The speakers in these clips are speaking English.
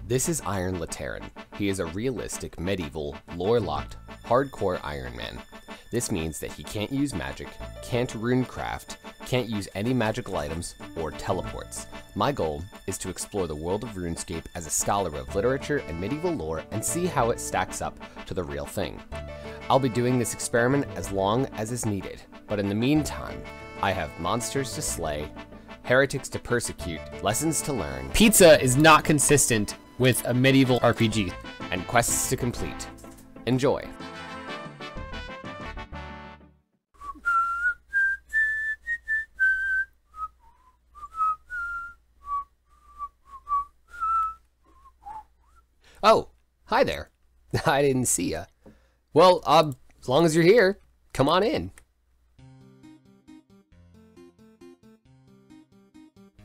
This is Iron Lateran. He is a realistic, medieval, lore-locked, hardcore Iron Man. This means that he can't use magic, can't runecraft, can't use any magical items, or teleports. My goal is to explore the world of RuneScape as a scholar of literature and medieval lore and see how it stacks up to the real thing. I'll be doing this experiment as long as is needed, but in the meantime, I have monsters to slay, heretics to persecute, lessons to learn, Pizza is not consistent with a medieval RPG. and quests to complete. Enjoy. Oh, hi there. I didn't see ya. Well, as long as you're here, come on in.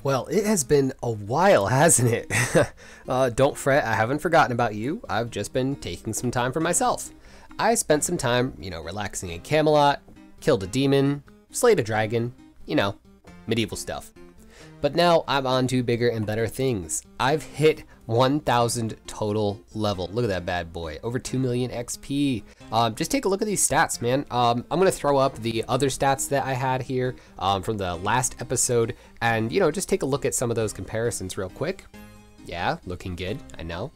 Well, it has been a while, hasn't it? Don't fret, I haven't forgotten about you. I've just been taking some time for myself. I spent some time, relaxing in Camelot, killed a demon, slayed a dragon, medieval stuff. But now I'm on to bigger and better things. I've hit 1,000 total level. Look at that bad boy, over 2 million XP. Just take a look at these stats, man. I'm gonna throw up the other stats that I had here from the last episode, and just take a look at some of those comparisons real quick. Yeah, looking good, I know.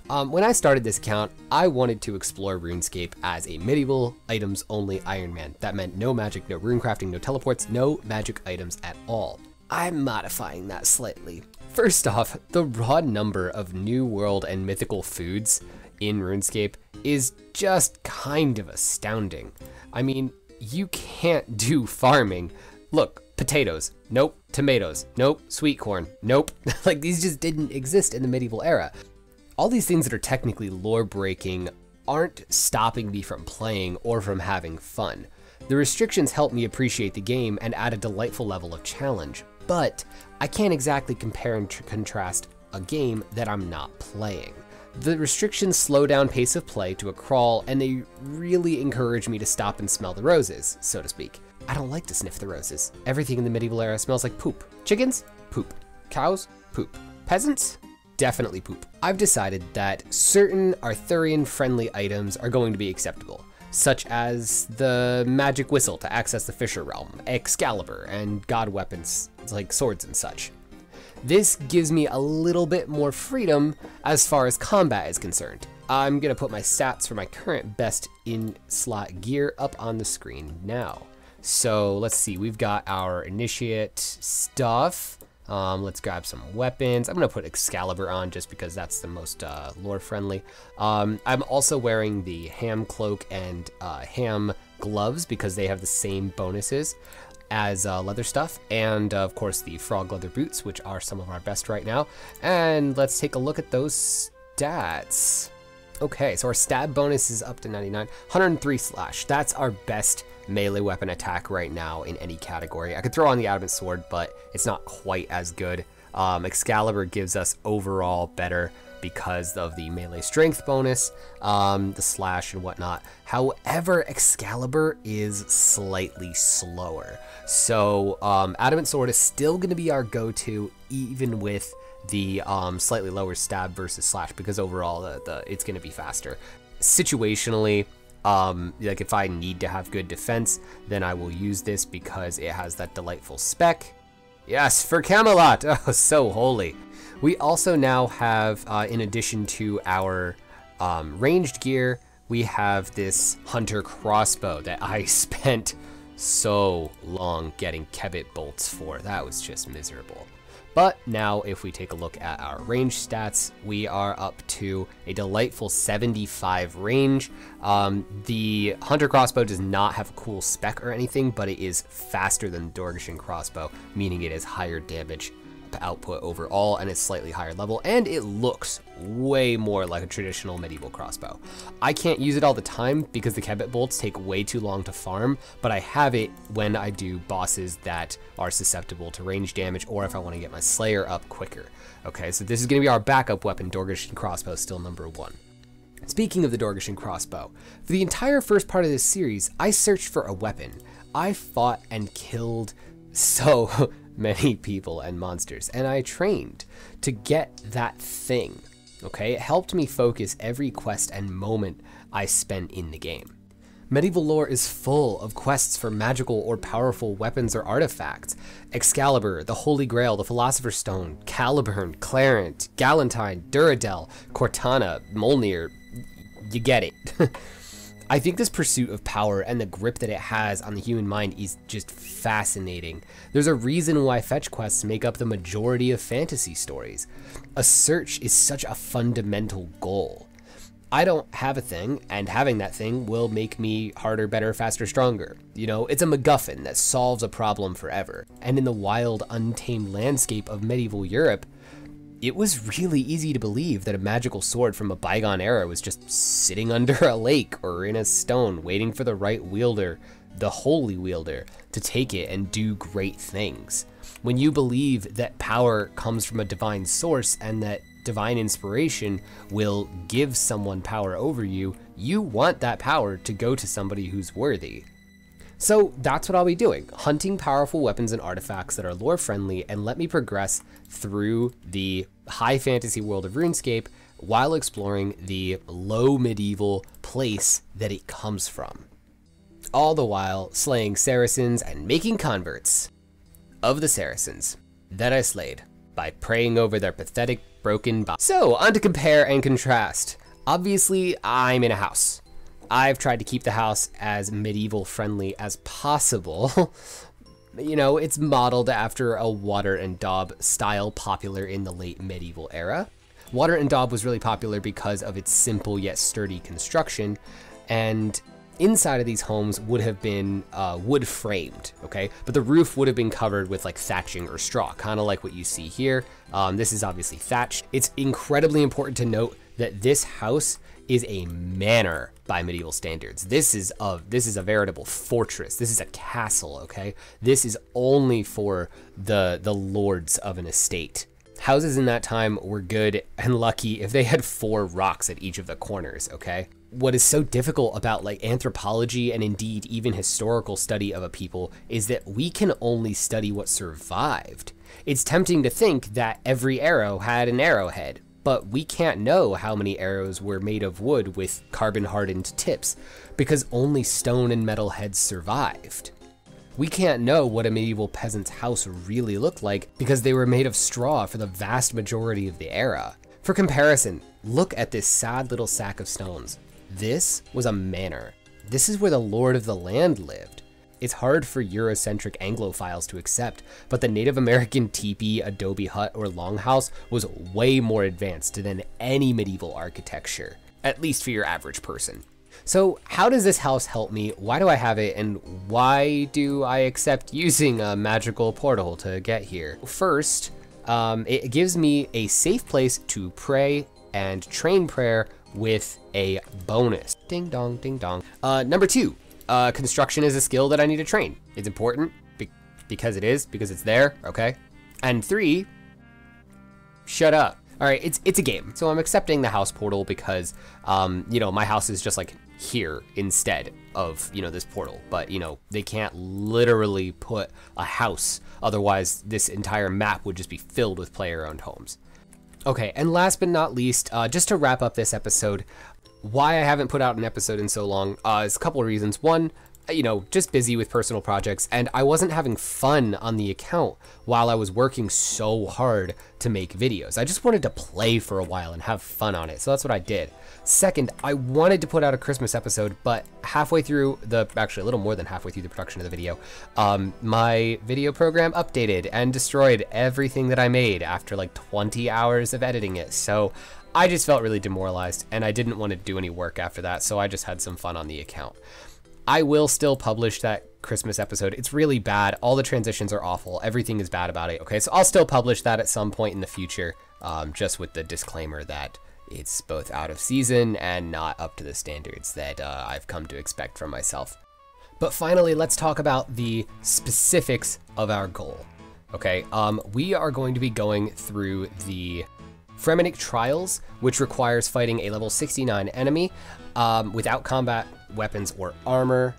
When I started this account, I wanted to explore RuneScape as a medieval items only Iron Man. That meant no magic, no runecrafting, no teleports, no magic items at all. I'm modifying that slightly. First off, the raw number of new world and mythical foods in RuneScape is just kind of astounding. I mean, you can't do farming. Look, potatoes, nope. Tomatoes, nope. Sweet corn, nope. Like, these just didn't exist in the medieval era. All these things that are technically lore breaking aren't stopping me from playing or from having fun. The restrictions help me appreciate the game and add a delightful level of challenge. But I can't exactly compare and contrast a game that I'm not playing. The restrictions slow down pace of play to a crawl, and they really encourage me to stop and smell the roses, so to speak. I don't like to sniff the roses. Everything in the medieval era smells like poop. Chickens? Poop. Cows? Poop. Peasants? Definitely poop. I've decided that certain Arthurian-friendly items are going to be acceptable, such as the magic whistle to access the Fisher Realm, Excalibur, and god weapons like swords and such. This gives me a little bit more freedom as far as combat is concerned. I'm gonna put my stats for my current best in-slot gear up on the screen now. So let's see, we've got our initiate stuff. Let's grab some weapons. I'm gonna put Excalibur on just because that's the most lore friendly. I'm also wearing the ham cloak and ham gloves because they have the same bonuses as leather stuff, and of course the frog leather boots, which are some of our best right now. And let's take a look at those stats. Okay, so our stab bonus is up to 99, 103 slash. That's our best melee weapon attack right now in any category. I could throw on the adamant sword, but it's not quite as good. Excalibur gives us overall better because of the melee strength bonus, the slash and whatnot. However, Excalibur is slightly slower. So adamant sword is still gonna be our go-to even with the slightly lower stab versus slash, because overall it's gonna be faster. Situationally, like if I need to have good defense, then I will use this because it has that delightful spec. Yes, for Camelot, oh, so holy. We also now have, in addition to our ranged gear, we have this hunter crossbow that I spent so long getting Kebbit bolts for. That was just miserable. But now if we take a look at our range stats, we are up to a delightful 75 range. The Hunter crossbow does not have a cool spec or anything, but it is faster than the Dorgeshin crossbow, meaning it has higher damage output overall and it's slightly higher level, and it looks way more like a traditional medieval crossbow. I can't use it all the time because the Kebbit bolts take way too long to farm, but I have it when I do bosses that are susceptible to range damage or if I want to get my Slayer up quicker. Okay, so this is going to be our backup weapon. Dorgeshin crossbow still number 1. Speaking of the Dorgeshin crossbow, for the entire first part of this series, I searched for a weapon. I fought and killed so many people and monsters, and I trained to get that thing, okay? It helped me focus every quest and moment I spent in the game. Medieval lore is full of quests for magical or powerful weapons or artifacts. Excalibur, the Holy Grail, the Philosopher's Stone, Caliburn, Clarent, Galantine, Duradel, Cortana, Mjolnir, you get it. I think this pursuit of power and the grip that it has on the human mind is just fascinating. There's a reason why fetch quests make up the majority of fantasy stories. A search is such a fundamental goal. I don't have a thing, and having that thing will make me harder, better, faster, stronger. You know, it's a MacGuffin that solves a problem forever. And in the wild, untamed landscape of medieval Europe, it was really easy to believe that a magical sword from a bygone era was just sitting under a lake or in a stone, waiting for the right wielder, the holy wielder, to take it and do great things. When you believe that power comes from a divine source and that divine inspiration will give someone power over you, you want that power to go to somebody who's worthy. So that's what I'll be doing, hunting powerful weapons and artifacts that are lore friendly and let me progress through the high fantasy world of RuneScape while exploring the low medieval place that it comes from. All the while slaying Saracens and making converts of the Saracens that I slayed by praying over their pathetic broken bodies. So on to compare and contrast. Obviously I'm in a house. I've tried to keep the house as medieval friendly as possible. You know, it's modeled after a water and daub style popular in the late medieval era. Water and daub was really popular because of its simple yet sturdy construction, and inside of these homes would have been wood framed, okay? But the roof would have been covered with like thatching or straw, kind of like what you see here. This is obviously thatched. It's incredibly important to note that this house is a manor by medieval standards. This is a veritable fortress. This is a castle, okay? This is only for the lords of an estate. Houses in that time were good and lucky if they had 4 rocks at each of the corners, okay? What is so difficult about like anthropology and indeed even historical study of a people is that we can only study what survived. It's tempting to think that every arrow had an arrowhead, but we can't know how many arrows were made of wood with carbon-hardened tips because only stone and metal heads survived. We can't know what a medieval peasant's house really looked like because they were made of straw for the vast majority of the era. For comparison, look at this sad little sack of stones. This was a manor. This is where the lord of the land lived. It's hard for Eurocentric Anglophiles to accept, but the Native American teepee, adobe hut, or longhouse was way more advanced than any medieval architecture, at least for your average person. So how does this house help me? Why do I have it? And why do I accept using a magical portal to get here? First, it gives me a safe place to pray and train prayer with a bonus. Ding dong, ding dong. Number 2. Construction is a skill that I need to train. It's important because it's there, okay? And 3, shut up. All right, it's a game. So I'm accepting the house portal because, you know, my house is just like here instead of, you know, this portal. But, you know, they can't literally put a house. Otherwise, this entire map would just be filled with player-owned homes. Okay, and last but not least, just to wrap up this episode, why I haven't put out an episode in so long is a couple of reasons. One, you know, just busy with personal projects, and I wasn't having fun on the account while I was working so hard to make videos. I just wanted to play for a while and have fun on it, so that's what I did. Second, I wanted to put out a Christmas episode, but halfway through actually a little more than halfway through the production of the video, my video program updated and destroyed everything that I made after like 20 hours of editing it. So I just felt really demoralized and I didn't want to do any work after that, so I just had some fun on the account. I will still publish that Christmas episode. It's really bad. All the transitions are awful. Everything is bad about it. Okay, so I'll still publish that at some point in the future, just with the disclaimer that it's both out of season and not up to the standards that I've come to expect from myself. But finally, let's talk about the specifics of our goal. Okay, we are going to be going through the Fremennik Trials, which requires fighting a level 69 enemy without combat weapons or armor.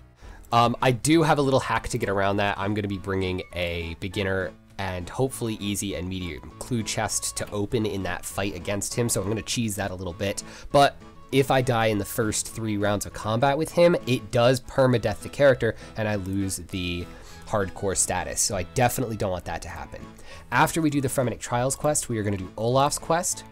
I do have a little hack to get around that. I'm going to be bringing a beginner and hopefully easy and medium clue chest to open in that fight against him, so I'm going to cheese that a little bit. But if I die in the first 3 rounds of combat with him, it does permadeath the character and I lose the hardcore status, so I definitely don't want that to happen. After we do the Fremennik Trials quest, we are going to do Olaf's quest.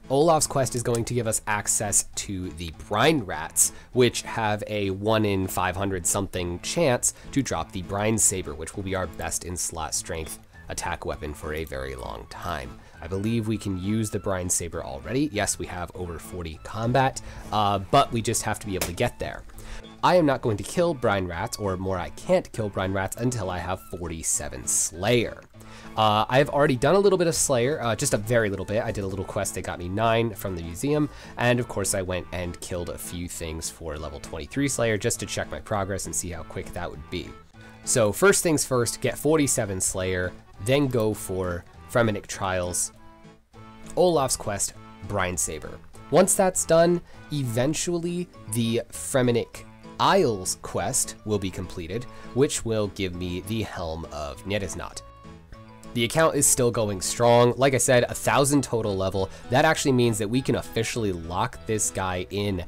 Olaf's quest is going to give us access to the brine rats, which have a 1 in 500 something chance to drop the brine saber, which will be our best in slot strength attack weapon for a very long time. I believe we can use the brine saber already. Yes, we have over 40 combat, but we just have to be able to get there. I am not going to kill brine rats, or more, I can't kill brine rats until I have 47 Slayer. I've already done a little bit of Slayer, just a very little bit. I did a little quest that got me 9 from the museum, and of course I went and killed a few things for level 23 Slayer just to check my progress and see how quick that would be. So first things first, get 47 Slayer, then go for Fremennik Trials, Olaf's quest, Brine Saber. Once that's done, eventually the Fremennik Isles quest will be completed, which will give me the Helm of Niedisnot. The account is still going strong. Like I said, 1,000 total level. That actually means that we can officially lock this guy in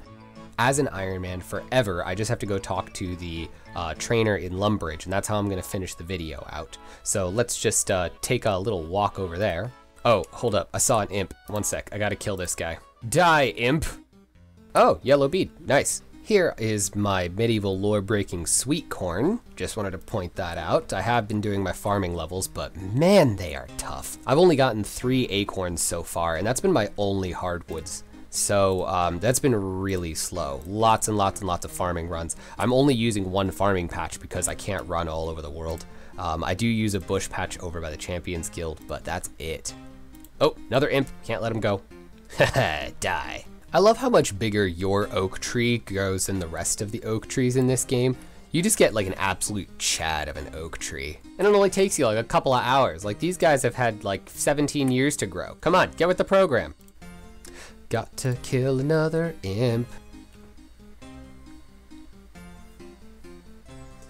as an Ironman forever. I just have to go talk to the trainer in Lumbridge, and that's how I'm going to finish the video out. So let's just take a little walk over there. Oh, hold up. I saw an imp. One sec. I got to kill this guy. Die, imp. Oh, yellow bead. Nice. Here is my medieval lore-breaking sweet corn. Just wanted to point that out. I have been doing my farming levels, but man, they are tough. I've only gotten 3 acorns so far, and that's been my only hardwoods. So that's been really slow. Lots and lots and lots of farming runs. I'm only using 1 farming patch because I can't run all over the world. I do use a bush patch over by the Champions Guild, but that's it. Oh, another imp. Can't let him go. Die. I love how much bigger your oak tree grows than the rest of the oak trees in this game. You just get like an absolute chad of an oak tree. And it only takes you like a couple of hours. Like these guys have had like 17 years to grow. Come on, get with the program. Got to kill another imp.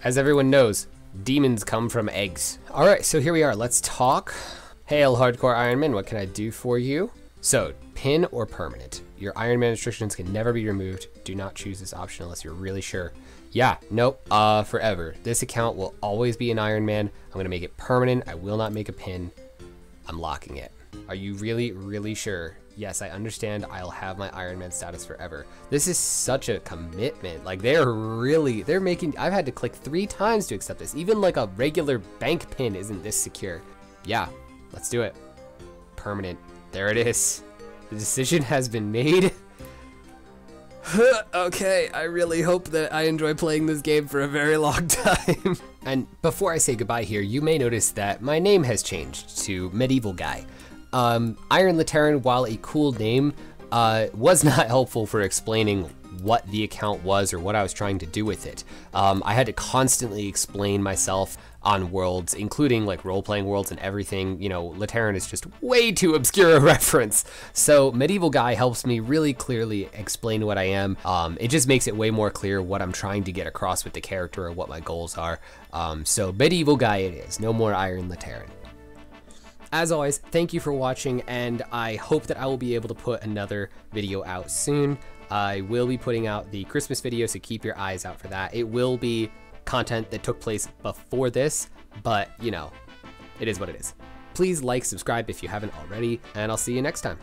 As everyone knows, demons come from eggs. All right, so here we are. Let's talk. Hail, Hardcore Ironman. What can I do for you? So, pin or permanent. Your Ironman restrictions can never be removed. Do not choose this option unless you're really sure. Yeah, nope, forever. This account will always be an Ironman. I'm gonna make it permanent. I will not make a pin. I'm locking it. Are you really, really sure? Yes, I understand. I'll have my Ironman status forever. This is such a commitment. Like they're making, I've had to click 3 times to accept this. Even like a regular bank pin isn't this secure. Yeah, let's do it. Permanent. There it is. The decision has been made. Okay, I really hope that I enjoy playing this game for a very long time. And before I say goodbye here, you may notice that my name has changed to Medieval Guy. Iron Lateran, while a cool name, was not helpful for explaining what the account was or what I was trying to do with it. I had to constantly explain myself on worlds, including like role-playing worlds and everything. You know, Lateran is just way too obscure a reference. So Medieval Guy helps me really clearly explain what I am. It just makes it way more clear what I'm trying to get across with the character or what my goals are. So Medieval Guy it is, no more Iron Lateran. As always, thank you for watching, and I hope that I will be able to put another video out soon. I will be putting out the Christmas video, so keep your eyes out for that. It will be content that took place before this, but you know, it is what it is. Please like, subscribe if you haven't already, and I'll see you next time.